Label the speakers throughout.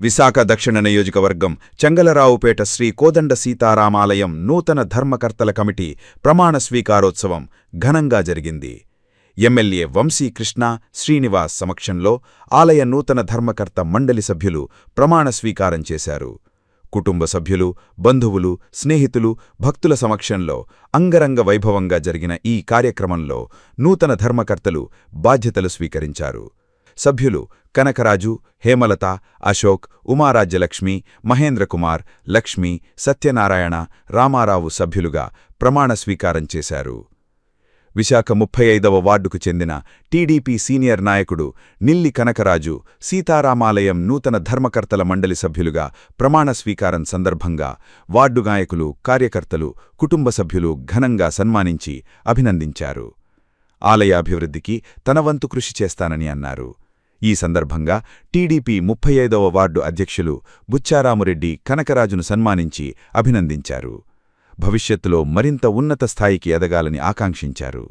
Speaker 1: విశాఖ దక్షిణ నియోజకవర్గం చెంగలరావుపేట శ్రీ కోదండ సీతారామాలయం నూతన ధర్మకర్తల కమిటీ ప్రమాణ స్వీకారోత్సవం ఘనంగా జరిగింది. ఎమ్మెల్యే వంశీకృష్ణ శ్రీనివాస్ సమక్షంలో ఆలయ నూతన ధర్మకర్త మండలి సభ్యులు ప్రమాణ స్వీకారం చేశారు. కుటుంబ సభ్యులు, బంధువులు, స్నేహితులు, భక్తుల సమక్షంలో అంగరంగ వైభవంగా జరిగిన ఈ కార్యక్రమంలో నూతన ధర్మకర్తలు బాధ్యతలు స్వీకరించారు. సభ్యులు కనకరాజు, హేమలత, అశోక్, ఉమారాజ్యలక్ష్మి, మహేంద్రకుమార్, లక్ష్మి, సత్యనారాయణ, రామారావు సభ్యులుగా ప్రమాణ స్వీకారం చేశారు. విశాఖ 35వ వార్డుకు చెందిన టీడీపీ సీనియర్ నాయకుడు నిల్లి కనకరాజు సీతారామాలయం నూతన ధర్మకర్తల మండలి సభ్యులుగా ప్రమాణ స్వీకారం సందర్భంగా వార్డు నాయకులు, కార్యకర్తలు, కుటుంబ సభ్యులు ఘనంగా సన్మానించి అభినందించారు. ఆలయ అభివృద్ధికి తన వంతు కృషి చేస్తానని అన్నారు. ఈ సందర్భంగా టీడీపీ 35వ వార్డు అధ్యక్షులు బుచ్చారామురెడ్డి కనకరాజును సన్మానించి అభినందించారు. భవిష్యత్తులో మరింత ఉన్నత స్థాయికి ఎదగాలని ఆకాంక్షించారు.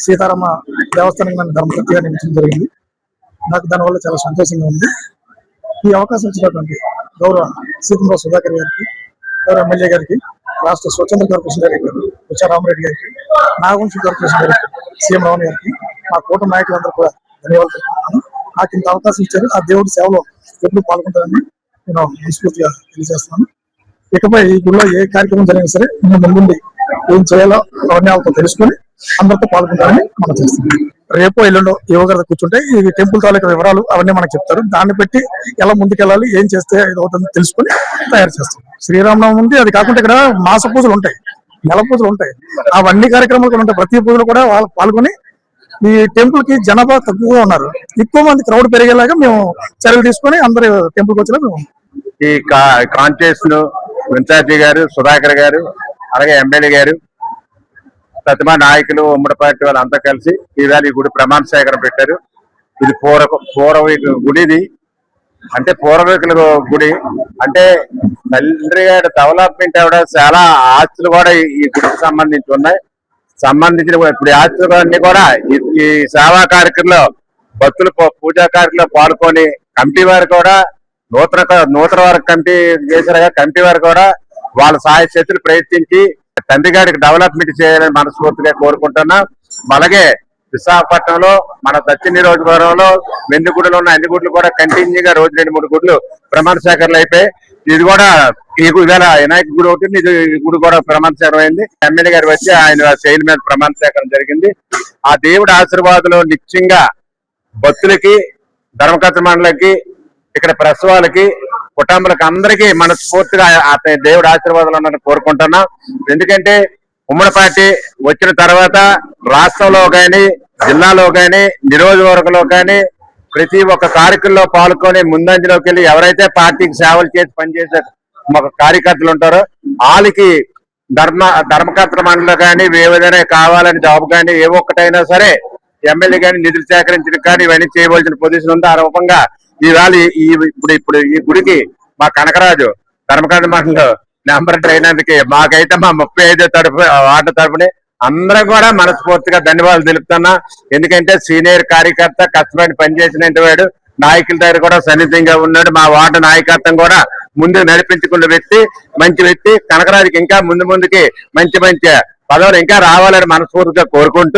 Speaker 2: సీతారామ దేవస్థానం నన్ను ధర్మకర్తగా నియమించడం జరిగింది. నాకు దానివల్ల చాలా సంతోషంగా ఉంది. ఈ అవకాశం ఇచ్చినటువంటి గౌరవ సీతంరావు సుధాకర్ గారికి, గౌరవ ఎమ్మెల్యే గారికి, రాష్ట్ర స్వచ్ఛంద కార్పొరేషన్ డైరెక్టర్ బుచ్చారామరెడ్డి గారికి, Nagavamshi corporation director CM Ravan గారికి, మా కూటమి నాయకులందరూ కూడా ధన్యవాదాలు తెలుపుతున్నాను. నాకు ఇంత అవకాశం ఇచ్చారు. ఆ దేవుడి సేవలో ఎప్పుడు పాల్గొంటారని నేను మనస్ఫూర్తిగా తెలియజేస్తున్నాను. ఇకపై ఈ గుడిలో ఏ కార్యక్రమం జరిగినా సరే ముందుండి ఏం చేయాలో అవన్నీ వాళ్ళతో తెలుసుకుని అందరితో పాల్గొంటారని మనం చేస్తున్నాం. రేపో ఎల్లుండో యువగారితో కూర్చుంటే ఈ టెంపుల్ తాలూకా వివరాలు అవన్నీ మనకు చెప్తారు. దాన్ని బట్టి ఎలా ముందుకెళ్ళాలి, ఏం చేస్తే ఇది అవుతుందో తెలుసుకుని తయారు చేస్తాం. శ్రీరామనవమి ఉంది, అది కాకుండా ఇక్కడ మాస పూజలు ఉంటాయి, నెల పూజలు ఉంటాయి, అవన్నీ కార్యక్రమాలు కూడా ఉంటాయి. ప్రతి పూజలు కూడా వాళ్ళు పాల్గొని ఈ టెంపుల్ కి జనాభా తక్కువగా ఉన్నారు, ఎక్కువ మంది క్రౌడ్ పెరిగేలాగా మేము చర్యలు తీసుకుని అందరు టెంపుల్కి వచ్చేలా మేము
Speaker 3: ఈ కాన్స్టిట్యూషన్ ఇన్ఛార్జి గారు సుధాకర్ గారు, అలాగే ఎమ్మెల్యే గారు, ప్రతిమా నాయకులు, ఉమ్మడి పార్టీ వాళ్ళంతా కలిసి ఈవేళ ఈ గుడి ప్రమాణ స్వీకారం పెట్టారు. ఇది పూర్వీకుల గుడిది, అంటే పూర్వీకుల గుడి అంటే తండ్రి గారి డెవలప్మెంట్ కూడా చాలా ఆస్తులు కూడా ఈ గుడికి సంబంధించి ఉన్నాయి. సంబంధించిన ఇప్పుడు ఆస్తులు అన్ని కూడా ఈ సేవా కార్యక్రమంలో భక్తులు పూజా కార్యక్రమంలో పాల్గొని కమిటీ వారు కూడా నూతన వారి కమిటీ చేశారుగా, కమిటీ వారు కూడా వాళ్ళ సహాయ శక్తులు ప్రయత్నించి తండ్రి గారికి డెవలప్మెంట్ చేయాలని మనస్ఫూర్తిగా కోరుకుంటున్నా. అలాగే విశాఖపట్నంలో మన దక్షిణ నియోజకవర్గంలో వెండి గుడులు ఉన్న అన్ని గుడులు కూడా కంటిన్యూగా రోజు 2-3 గుడులు ప్రమాణ స్వీకారాలు అయిపోయి ఇది కూడా ఇవాళ వినాయక గుడి ఒకటి, ఇది గుడి కూడా ప్రమాణ స్వీకారం అయింది. ఎమ్మెల్యే గారు వచ్చి ఆయన శైలి మీద ప్రమాణ స్వీకారం జరిగింది. ఆ దేవుడి ఆశీర్వాదాలు నిత్యంగా భక్తులకి, ధర్మకర్త మండలికి, ఇక్కడ ప్రసవాలకి, కుటుంబాలకు అందరికీ మనస్ఫూర్తిగా దేవుడి ఆశీర్వాదాలు ఉన్నారని కోరుకుంటున్నా. ఎందుకంటే ఉమ్మడి పార్టీ వచ్చిన తర్వాత రాష్ట్రంలో కానీ, జిల్లాలో కానీ, నియోజకవర్గంలో కానీ ప్రతి ఒక్క కార్యక్రమంలో పాల్గొని ముందంజలోకి వెళ్ళి ఎవరైతే పార్టీకి సేవలు చేసి పనిచేసే కార్యకర్తలు ఉంటారో వాళ్ళకి ధర్మకర్తల మండలి కానీ ఏదైనా కావాలని జాబ్ కానీ ఏ ఒక్కటైనా సరే ఎమ్మెల్యే కానీ నిధులు సేకరించడం కానీ ఇవన్నీ చేయవలసిన పొజిషన్ ఉంది. ఆ రూపంగా ఈవేళ ఇప్పుడు ఈ గుడికి మా కనకరాజు ధర్మకర్త మండలిలో నెంబర్ అయినందుకు మాకైతే మా 35 వార్డు తరపుని అందరం కూడా మనస్ఫూర్తిగా ధన్యవాదాలు తెలుపుతున్నా. ఎందుకంటే సీనియర్ కార్యకర్త, కష్టపడి పనిచేసిన వాడు, నాయకుల దగ్గర కూడా సన్నిహితంగా ఉన్నాడు. మా వార్డు నాయకత్వం కూడా ముందుకు నడిపించుకున్న వ్యక్తి, మంచి వ్యక్తి. కనకరాజుకి ఇంకా ముందుకి మంచి పదవులు ఇంకా రావాలని మనస్ఫూర్తిగా కోరుకుంటూ